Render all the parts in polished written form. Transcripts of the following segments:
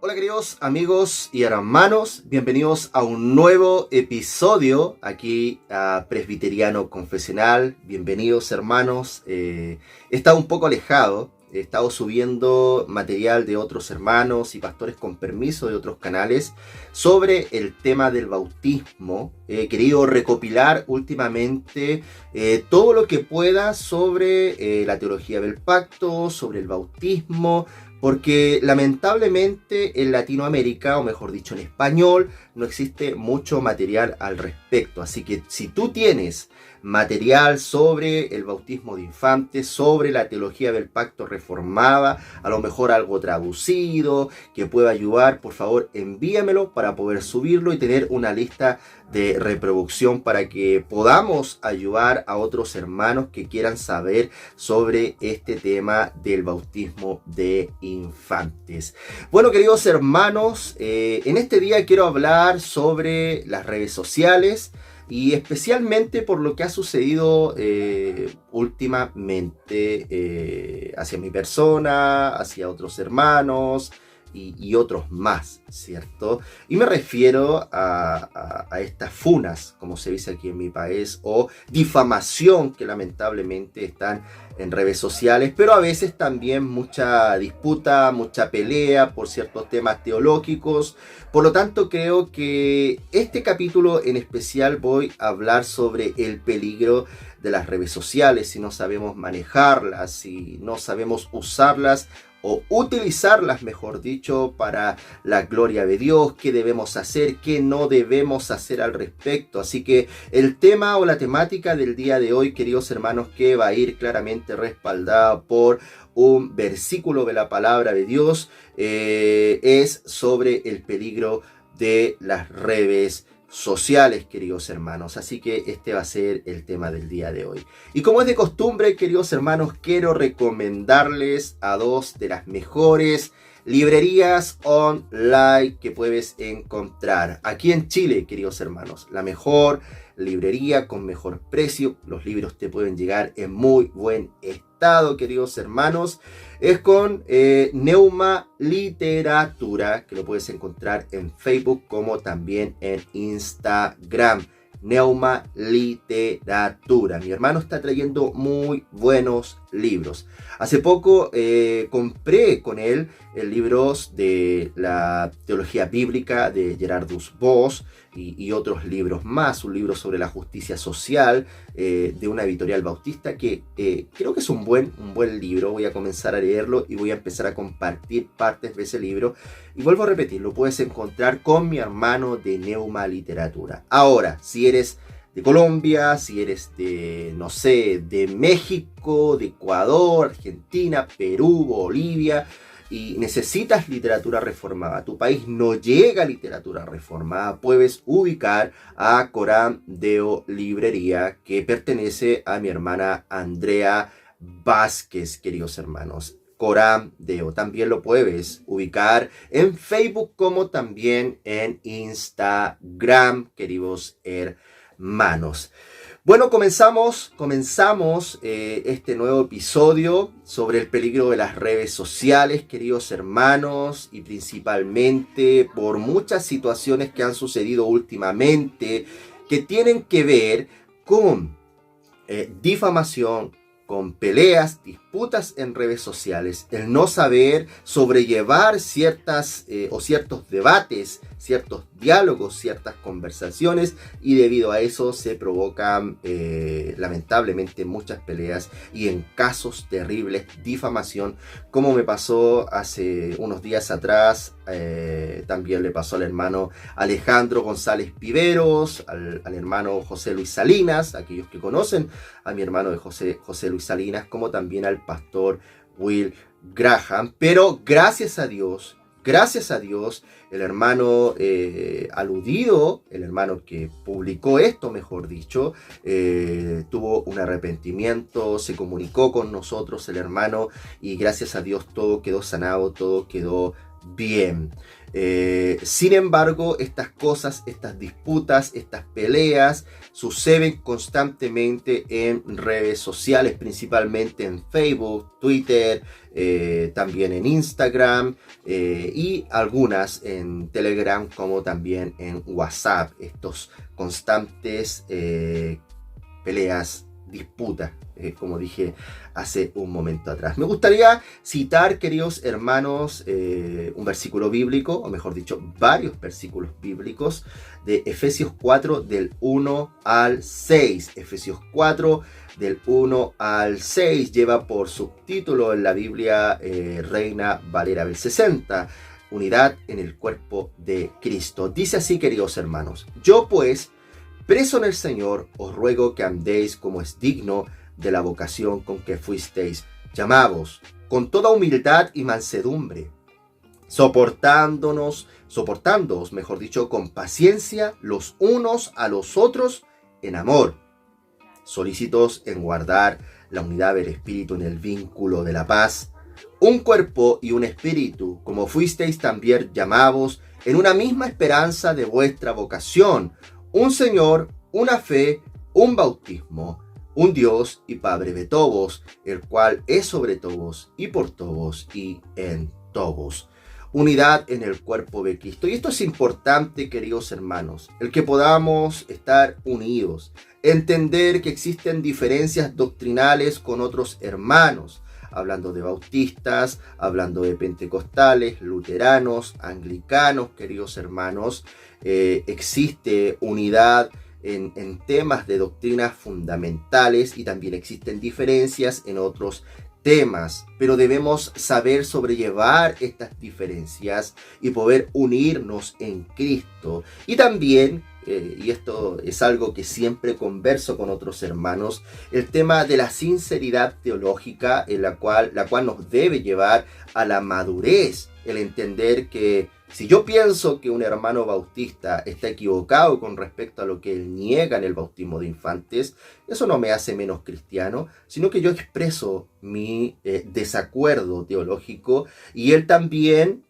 Hola queridos amigos y hermanos, bienvenidos a un nuevo episodio aquí a Presbiteriano Confesional. Bienvenidos hermanos, he estado un poco alejado, he estado subiendo material de otros hermanos y pastores con permiso de otros canales sobre el tema del bautismo. He querido recopilar últimamente todo lo que pueda sobre la teología del pacto, sobre el bautismo, porque lamentablemente en Latinoamérica, o mejor dicho en español, no existe mucho material al respecto. Así que si tú tienes material sobre el bautismo de infantes, sobre la teología del pacto reformada, a lo mejor algo traducido, que pueda ayudar, por favor envíamelo para poder subirlo y tener una lista de reproducción para que podamos ayudar a otros hermanos que quieran saber sobre este tema del bautismo de infantes. Bueno, queridos hermanos, en este día quiero hablar sobre las redes sociales y especialmente por lo que ha sucedido últimamente hacia mi persona, hacia otros hermanos y otros más, ¿cierto? Y me refiero a estas funas, como se dice aquí en mi país, o difamación que lamentablemente están en redes sociales, pero a veces también mucha disputa, mucha pelea por ciertos temas teológicos. Por lo tanto, creo que este capítulo en especial voy a hablar sobre el peligro de las redes sociales, si no sabemos manejarlas, si no sabemos usarlas o utilizarlas, mejor dicho, para la gloria de Dios, qué debemos hacer, qué no debemos hacer al respecto. Así que el tema o la temática del día de hoy, queridos hermanos, que va a ir claramente respaldada por un versículo de la palabra de Dios, es sobre el peligro de las redes sociales, queridos hermanos. Así que este va a ser el tema del día de hoy. Y como es de costumbre, queridos hermanos, quiero recomendarles a dos de las mejores librerías online que puedes encontrar aquí en Chile, queridos hermanos. La mejor librería con mejor precio. Los libros te pueden llegar en muy buen estado, queridos hermanos. Es con Neuma Literatura, que lo puedes encontrar en Facebook como también en Instagram. Neuma Literatura. Mi hermano está trayendo muy buenos libros. Hace poco compré con él libros de la teología bíblica de Gerardus Voss y otros libros más. Un libro sobre la justicia social de una editorial bautista que creo que es un buen libro. Voy a comenzar a leerlo y voy a empezar a compartir partes de ese libro. Y vuelvo a repetir, lo puedes encontrar con mi hermano de Neuma Literatura. Ahora, si eres de Colombia, si eres de, no sé, de México, de Ecuador, Argentina, Perú, Bolivia, y necesitas literatura reformada, tu país no llega a literatura reformada, puedes ubicar a Coram Deo Librería, que pertenece a mi hermana Andrea Vázquez, queridos hermanos. Coram Deo, también lo puedes ubicar en Facebook como también en Instagram, queridos hermanos. Bueno, comenzamos este nuevo episodio sobre el peligro de las redes sociales, queridos hermanos, y principalmente por muchas situaciones que han sucedido últimamente que tienen que ver con difamación, con peleas, disputas en redes sociales, el no saber sobrellevar ciertos debates, ciertos diálogos, ciertas conversaciones, y debido a eso se provocan lamentablemente muchas peleas y en casos terribles difamación, como me pasó hace unos días atrás. También le pasó al hermano Alejandro González Piveros, al hermano José Luis Salinas, aquellos que conocen a mi hermano de José Luis Salinas, como también al pastor Will Graham. Pero gracias a Dios, el hermano aludido, el hermano que publicó esto, mejor dicho, tuvo un arrepentimiento, se comunicó con nosotros el hermano, y gracias a Dios todo quedó sanado, todo quedó bien. Sin embargo, estas cosas, estas disputas, estas peleas suceden constantemente en redes sociales, principalmente en Facebook, Twitter, también en Instagram y algunas en Telegram, como también en WhatsApp. Estos constantes peleas, disputas, como dije hace un momento atrás. Me gustaría citar, queridos hermanos, un versículo bíblico, o mejor dicho, varios versículos bíblicos de Efesios 4 del 1 al 6. Efesios 4 del 1 al 6 lleva por subtítulo en la Biblia Reina Valera del 60, unidad en el cuerpo de Cristo. Dice así, queridos hermanos: yo pues, preso en el Señor, os ruego que andéis como es digno de la vocación con que fuisteis llamados, con toda humildad y mansedumbre, soportándoos, mejor dicho, con paciencia los unos a los otros en amor, solícitos en guardar la unidad del Espíritu en el vínculo de la paz, un cuerpo y un espíritu, como fuisteis también llamados en una misma esperanza de vuestra vocación, un Señor, una fe, un bautismo, un Dios y Padre de todos, el cual es sobre todos y por todos y en todos. Unidad en el cuerpo de Cristo. Y esto es importante, queridos hermanos, el que podamos estar unidos, entender que existen diferencias doctrinales con otros hermanos, hablando de bautistas, hablando de pentecostales, luteranos, anglicanos, queridos hermanos. Existe unidad en temas de doctrinas fundamentales y también existen diferencias en otros temas, pero debemos saber sobrellevar estas diferencias y poder unirnos en Cristo. Y también, y esto es algo que siempre converso con otros hermanos, el tema de la sinceridad teológica, en la cual nos debe llevar a la madurez, el entender que si yo pienso que un hermano bautista está equivocado con respecto a lo que él niega en el bautismo de infantes, eso no me hace menos cristiano, sino que yo expreso mi desacuerdo teológico, y él también,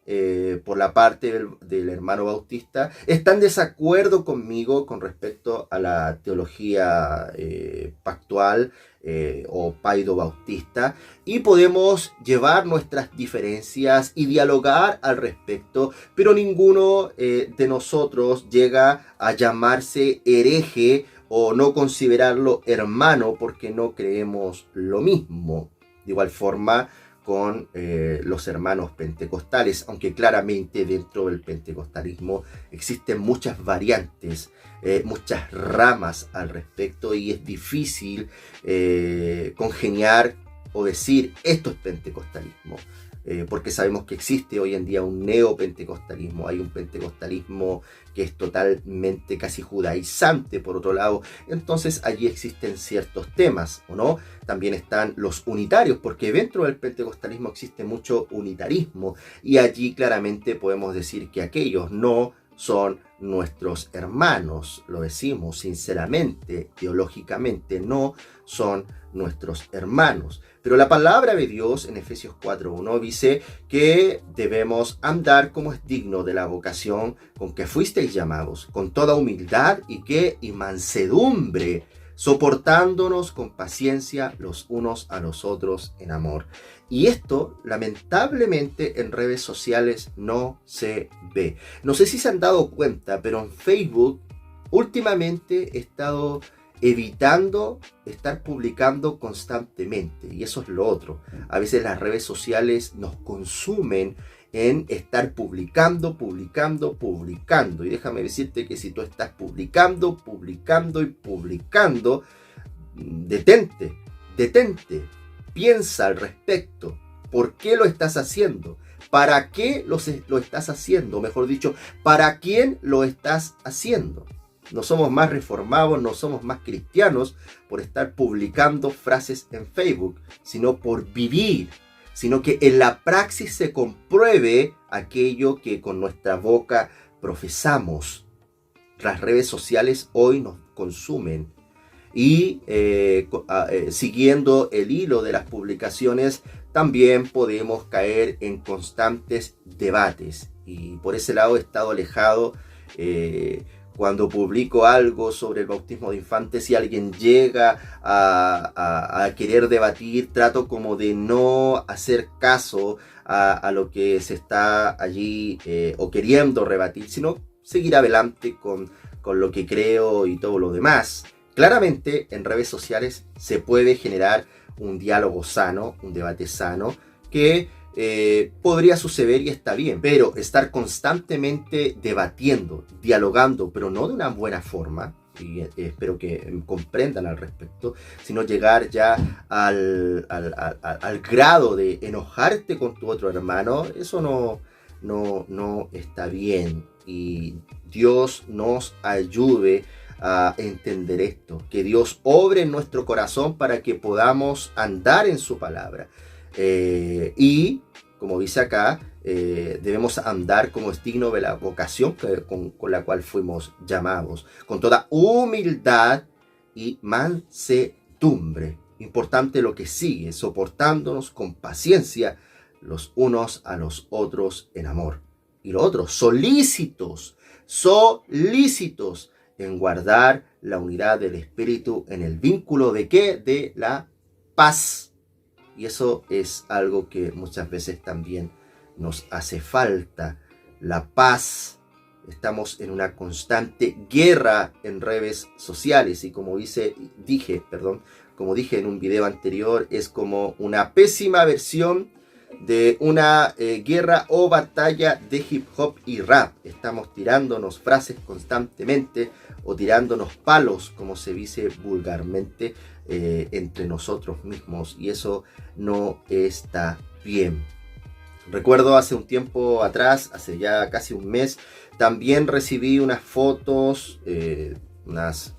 por la parte del hermano bautista, está en desacuerdo conmigo con respecto a la teología pactual o paido bautista, y podemos llevar nuestras diferencias y dialogar al respecto, pero ninguno de nosotros llega a llamarse hereje o no considerarlo hermano porque no creemos lo mismo. De igual forma con los hermanos pentecostales, aunque claramente dentro del pentecostalismo existen muchas variantes, muchas ramas al respecto, y es difícil congeniar o decir esto es pentecostalismo, porque sabemos que existe hoy en día un neopentecostalismo, hay un pentecostalismo que es totalmente casi judaizante por otro lado. Entonces allí existen ciertos temas, ¿o no? También están los unitarios, porque dentro del pentecostalismo existe mucho unitarismo, y allí claramente podemos decir que aquellos no son nuestros hermanos, lo decimos sinceramente, teológicamente no son nuestros hermanos. Pero la palabra de Dios en Efesios 4:1 dice que debemos andar como es digno de la vocación con que fuisteis llamados, con toda humildad y mansedumbre, soportándonos con paciencia los unos a los otros en amor. Y esto, lamentablemente, en redes sociales no se ve. No sé si se han dado cuenta, pero en Facebook últimamente he estado evitando estar publicando constantemente, y eso es lo otro. A veces las redes sociales nos consumen en estar publicando, y déjame decirte que si tú estás publicando, detente, piensa al respecto. ¿Por qué lo estás haciendo? ¿Para qué lo estás haciendo? Mejor dicho, ¿para quién lo estás haciendo? No somos más reformados, no somos más cristianos por estar publicando frases en Facebook, sino por vivir, sino que en la praxis se compruebe aquello que con nuestra boca profesamos. Las redes sociales hoy nos consumen. Y siguiendo el hilo de las publicaciones, también podemos caer en constantes debates. Y por ese lado he estado alejado. Cuando publico algo sobre el bautismo de infantes, si alguien llega a querer debatir, trato como de no hacer caso a lo que se está allí o queriendo rebatir, sino seguir adelante con lo que creo y todo lo demás. Claramente en redes sociales se puede generar un diálogo sano, un debate sano, que podría suceder y está bien, pero estar constantemente debatiendo, dialogando, pero no de una buena forma, y espero que comprendan al respecto, sino llegar ya al grado de enojarte con tu otro hermano, eso no está bien. Y Dios nos ayude a entender esto, que Dios obre en nuestro corazón para que podamos andar en su palabra. Y como dice acá, debemos andar como es digno de la vocación con la cual fuimos llamados, con toda humildad y mansedumbre. Importante lo que sigue, soportándonos con paciencia los unos a los otros en amor. Y lo otro, solícitos en guardar la unidad del Espíritu en el vínculo de ¿qué? De la paz. Y eso es algo que muchas veces también nos hace falta. La paz. Estamos en una constante guerra en redes sociales. Y como dije en un video anterior, es como una pésima versión de una guerra o batalla de hip hop y rap. Estamos tirándonos frases constantemente o tirándonos palos, como se dice vulgarmente, entre nosotros mismos, y eso no está bien. Recuerdo hace un tiempo atrás, hace ya casi un mes, también recibí unas fotos, unas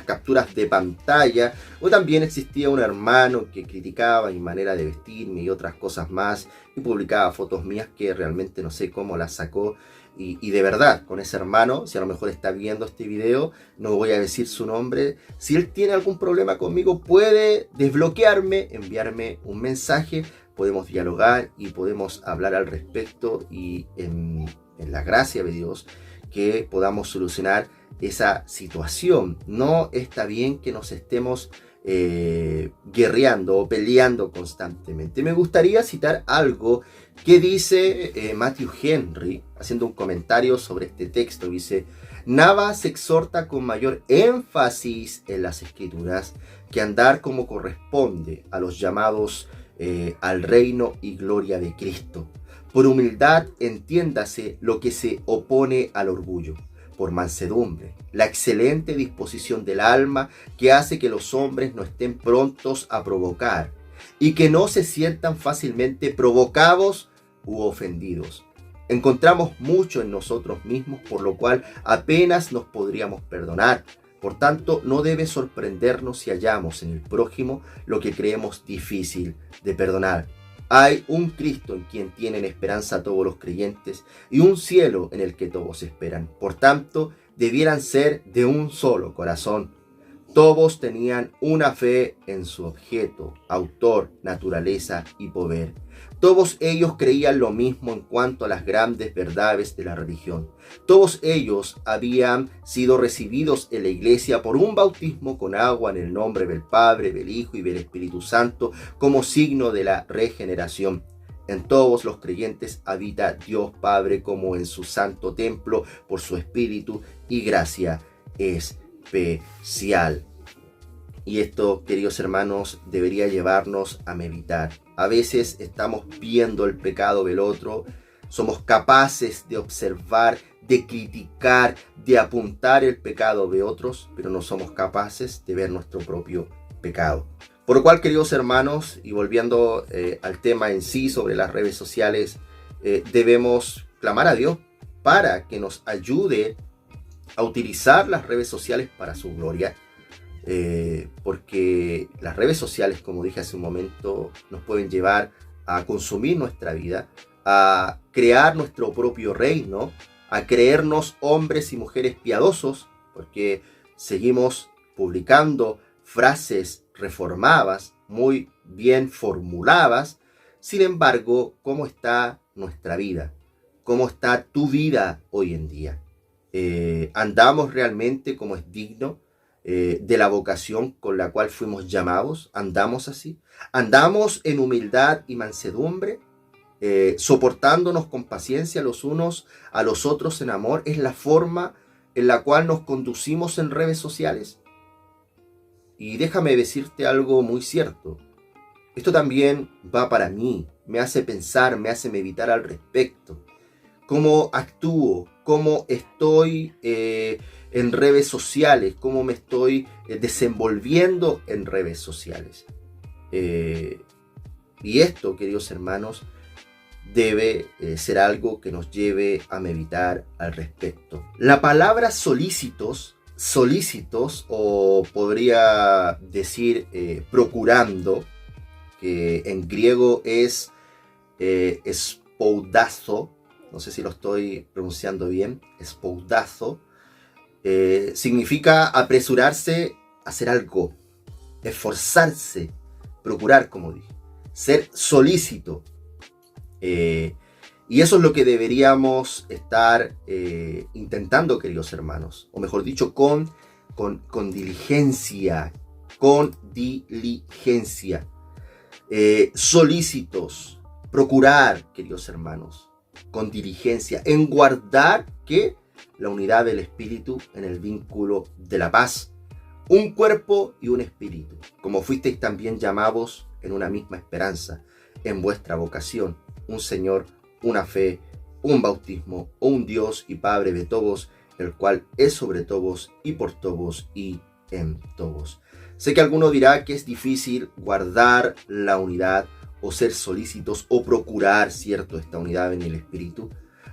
capturas de pantalla, o también existía un hermano que criticaba mi manera de vestirme y otras cosas más, y publicaba fotos mías que realmente no sé cómo las sacó. Y de verdad, con ese hermano, si a lo mejor está viendo este video, no voy a decir su nombre, si él tiene algún problema conmigo, puede desbloquearme, enviarme un mensaje, podemos dialogar y podemos hablar al respecto, y en la gracia de Dios que podamos solucionar esa situación. No está bien que nos estemos guerreando o peleando constantemente. Me gustaría citar algo que dice Matthew Henry, haciendo un comentario sobre este texto. Dice: Navas exhorta con mayor énfasis en las Escrituras que andar como corresponde a los llamados al reino y gloria de Cristo. Por humildad entiéndase lo que se opone al orgullo. Por mansedumbre, la excelente disposición del alma que hace que los hombres no estén prontos a provocar y que no se sientan fácilmente provocados u ofendidos. Encontramos mucho en nosotros mismos, por lo cual apenas nos podríamos perdonar. Por tanto, no debe sorprendernos si hallamos en el prójimo lo que creemos difícil de perdonar. Hay un Cristo en quien tienen esperanza todos los creyentes y un cielo en el que todos esperan. Por tanto, debieran ser de un solo corazón. Todos tenían una fe en su objeto, autor, naturaleza y poder. Todos ellos creían lo mismo en cuanto a las grandes verdades de la religión. Todos ellos habían sido recibidos en la iglesia por un bautismo con agua en el nombre del Padre, del Hijo y del Espíritu Santo como signo de la regeneración. En todos los creyentes habita Dios Padre como en su santo templo por su Espíritu y gracia especial. Y esto, queridos hermanos, debería llevarnos a meditar. A veces estamos viendo el pecado del otro, somos capaces de observar, de criticar, de apuntar el pecado de otros, pero no somos capaces de ver nuestro propio pecado. Por lo cual, queridos hermanos, y volviendo al tema en sí sobre las redes sociales, debemos clamar a Dios para que nos ayude a utilizar las redes sociales para su gloria. Porque las redes sociales, como dije hace un momento, nos pueden llevar a consumir nuestra vida, a crear nuestro propio reino, a creernos hombres y mujeres piadosos, porque seguimos publicando frases reformadas, muy bien formuladas. Sin embargo, ¿cómo está nuestra vida? ¿Cómo está tu vida hoy en día? ¿Andamos realmente como es digno de la vocación con la cual fuimos llamados? ¿Andamos así? ¿Andamos en humildad y mansedumbre? Soportándonos con paciencia los unos a los otros en amor. ¿Es la forma en la cual nos conducimos en redes sociales? Y déjame decirte algo muy cierto. Esto también va para mí, me hace pensar, me hace meditar al respecto. Cómo actúo, cómo estoy en redes sociales, cómo me estoy desenvolviendo en redes sociales. Y esto, queridos hermanos, debe ser algo que nos lleve a meditar al respecto. La palabra solícitos, o podría decir procurando, que en griego es spoudazo, no sé si lo estoy pronunciando bien, spoudazo, significa apresurarse a hacer algo, esforzarse, procurar, como dije, ser solícito. Y eso es lo que deberíamos estar intentando, queridos hermanos, o mejor dicho, con diligencia, solícitos, procurar, queridos hermanos, con diligencia, en guardar que la unidad del espíritu en el vínculo de la paz, un cuerpo y un espíritu, como fuisteis también llamados en una misma esperanza, en vuestra vocación, un Señor, una fe, un bautismo, un Dios y Padre de todos, el cual es sobre todos y por todos y en todos. Sé que alguno dirá que es difícil guardar la unidad o ser solícitos o procurar, cierto, esta unidad en el espíritu,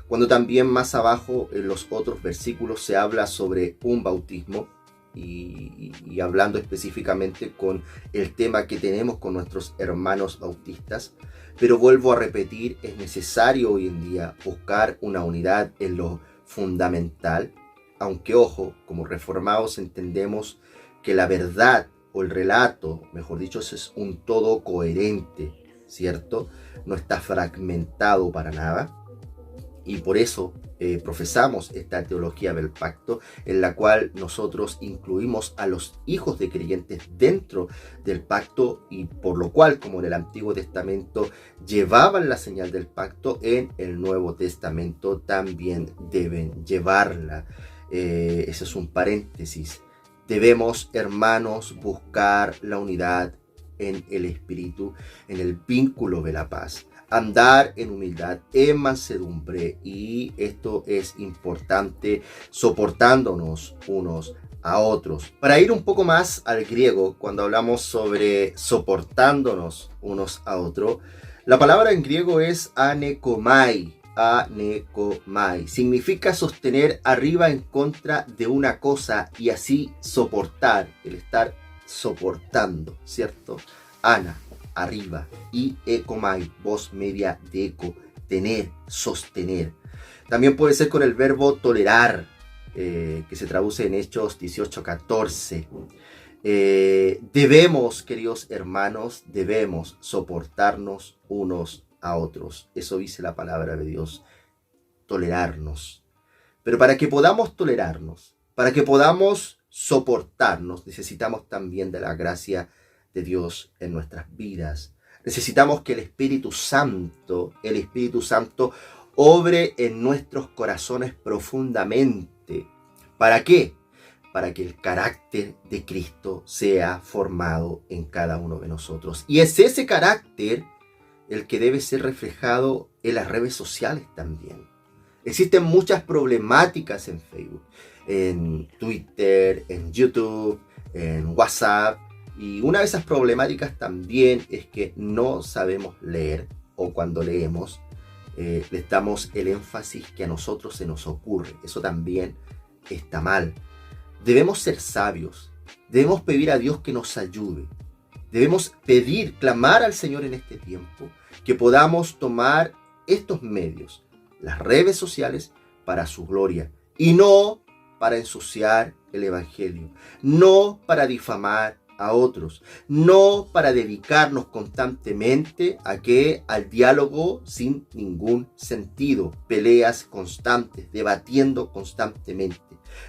cuando también más abajo en los otros versículos se habla sobre un bautismo y hablando específicamente con el tema que tenemos con nuestros hermanos bautistas. Pero vuelvo a repetir, es necesario hoy en día buscar una unidad en lo fundamental, aunque ojo, como reformados entendemos que la verdad o el relato, mejor dicho, es un todo coherente, ¿cierto? No está fragmentado para nada. Y por eso profesamos esta teología del pacto, en la cual nosotros incluimos a los hijos de creyentes dentro del pacto, y por lo cual, como en el Antiguo Testamento llevaban la señal del pacto, en el Nuevo Testamento también deben llevarla. Ese es un paréntesis. Debemos, hermanos, buscar la unidad en el espíritu, en el vínculo de la paz. Andar en humildad, en mansedumbre, y esto es importante, soportándonos unos a otros. Para ir un poco más al griego, cuando hablamos sobre soportándonos unos a otros, la palabra en griego es anekomai. Significa sostener arriba en contra de una cosa y así soportar, el estar soportando, ¿cierto? Ana, arriba, y ekomai, voz media de eco, tener, sostener. También puede ser con el verbo tolerar, que se traduce en Hechos 18:14. Debemos, queridos hermanos, debemos soportarnos unos a otros. Eso dice la palabra de Dios, tolerarnos. Pero para que podamos tolerarnos, para que podamos soportarnos, necesitamos también de la gracia de Dios en nuestras vidas. Necesitamos que el Espíritu Santo obre en nuestros corazones profundamente. ¿Para qué? Para que el carácter de Cristo sea formado en cada uno de nosotros. Y es ese carácter el que debe ser reflejado en las redes sociales también. Existen muchas problemáticas en Facebook, en Twitter, en YouTube, en WhatsApp. Y una de esas problemáticas también es que no sabemos leer, o cuando leemos, le damos el énfasis que a nosotros se nos ocurre. Eso también está mal. Debemos ser sabios. Debemos pedir a Dios que nos ayude. Debemos pedir, clamar al Señor en este tiempo, que podamos tomar estos medios, las redes sociales, para su gloria y no para ensuciar el Evangelio, no para difamar a otros, no para dedicarnos constantemente al diálogo sin ningún sentido, peleas constantes, debatiendo constantemente.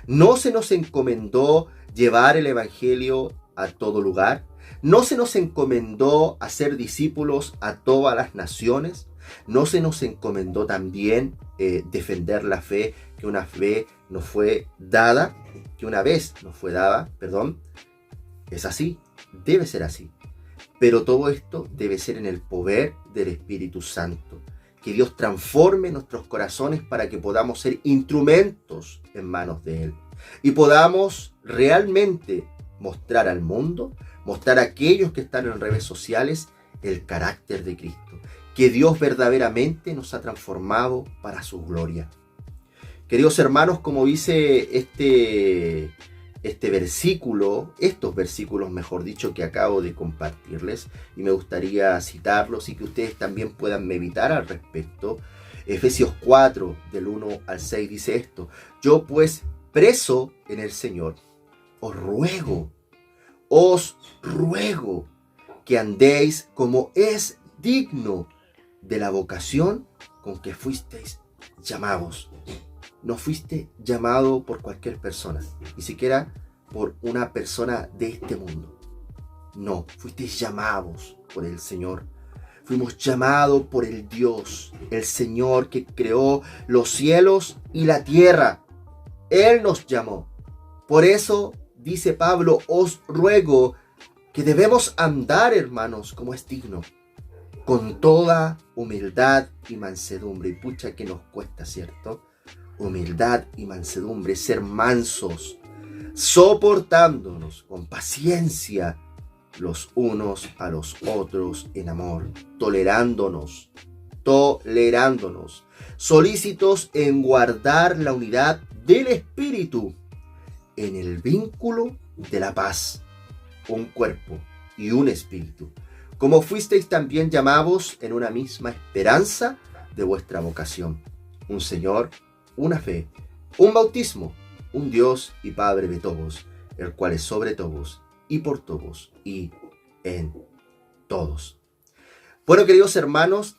No se nos encomendó llevar el Evangelio a todo lugar, no se nos encomendó hacer discípulos a todas las naciones, no se nos encomendó también defender la fe, que una vez nos fue dada, es así, debe ser así. Pero todo esto debe ser en el poder del Espíritu Santo. Que Dios transforme nuestros corazones para que podamos ser instrumentos en manos de Él. Y podamos realmente mostrar al mundo, mostrar a aquellos que están en redes sociales, el carácter de Cristo. Que Dios verdaderamente nos ha transformado para su gloria. Queridos hermanos, como dice estos versículos, mejor dicho, que acabo de compartirles, y me gustaría citarlos y que ustedes también puedan meditar al respecto. Efesios 4, del 1 al 6, dice esto: yo pues, preso en el Señor, os ruego que andéis como es digno de la vocación con que fuisteis llamados. No fuiste llamado por cualquier persona, ni siquiera por una persona de este mundo. No, fuisteis llamados por el Señor. Fuimos llamados por el Dios, el Señor que creó los cielos y la tierra. Él nos llamó. Por eso, dice Pablo, os ruego que debemos andar, hermanos, como es digno, con toda humildad y mansedumbre. Y pucha que nos cuesta, ¿cierto? Humildad y mansedumbre, ser mansos, soportándonos con paciencia los unos a los otros en amor, tolerándonos, solícitos en guardar la unidad del Espíritu en el vínculo de la paz, un cuerpo y un espíritu, como fuisteis también llamados en una misma esperanza de vuestra vocación, un Señor, una fe, un bautismo, un Dios y Padre de todos, el cual es sobre todos y por todos y en todos. Bueno, queridos hermanos,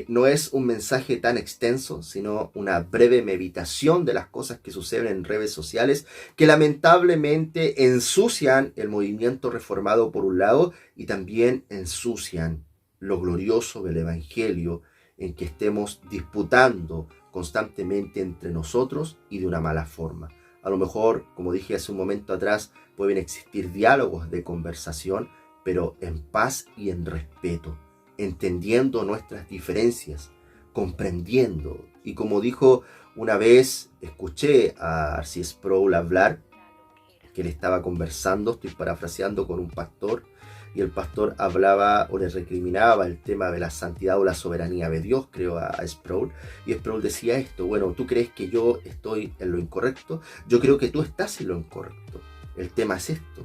no es un mensaje tan extenso, sino una breve meditación de las cosas que suceden en redes sociales que lamentablemente ensucian el movimiento reformado por un lado y también ensucian lo glorioso del Evangelio, en que estemos disputando constantemente entre nosotros y de una mala forma. A lo mejor, como dije hace un momento atrás, pueden existir diálogos de conversación, pero en paz y en respeto, entendiendo nuestras diferencias, comprendiendo. Y como dijo una vez, escuché a R.C. Sproul hablar, que él estaba conversando, estoy parafraseando, con un pastor, y el pastor hablaba o le recriminaba el tema de la santidad o la soberanía de Dios, creo, a Sproul. Y Sproul decía esto: bueno, ¿tú crees que yo estoy en lo incorrecto? Yo creo que tú estás en lo incorrecto. El tema es esto,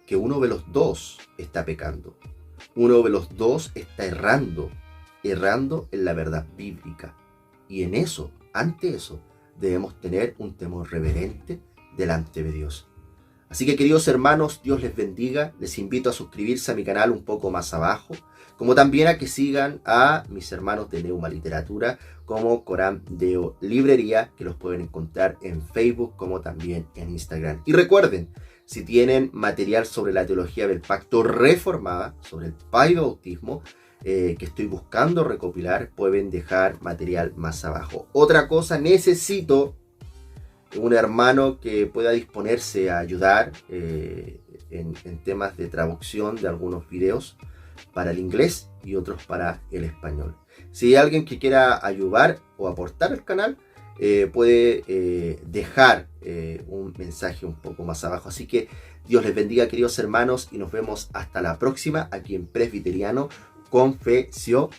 que uno de los dos está pecando. Uno de los dos está errando en la verdad bíblica. Y en eso, ante eso, debemos tener un temor reverente delante de Dios. Así que, queridos hermanos, Dios les bendiga. Les invito a suscribirse a mi canal un poco más abajo, como también a que sigan a mis hermanos de Neuma Literatura, como Corán Deo Librería, que los pueden encontrar en Facebook como también en Instagram. Y recuerden, si tienen material sobre la teología del pacto reformada, sobre el bautismo, que estoy buscando recopilar, pueden dejar material más abajo. Otra cosa, necesito un hermano que pueda disponerse a ayudar en temas de traducción de algunos videos para el inglés y otros para el español. Si hay alguien que quiera ayudar o aportar al canal, puede dejar un mensaje un poco más abajo. Así que Dios les bendiga, queridos hermanos, y nos vemos hasta la próxima aquí en Presbiteriano Confesional.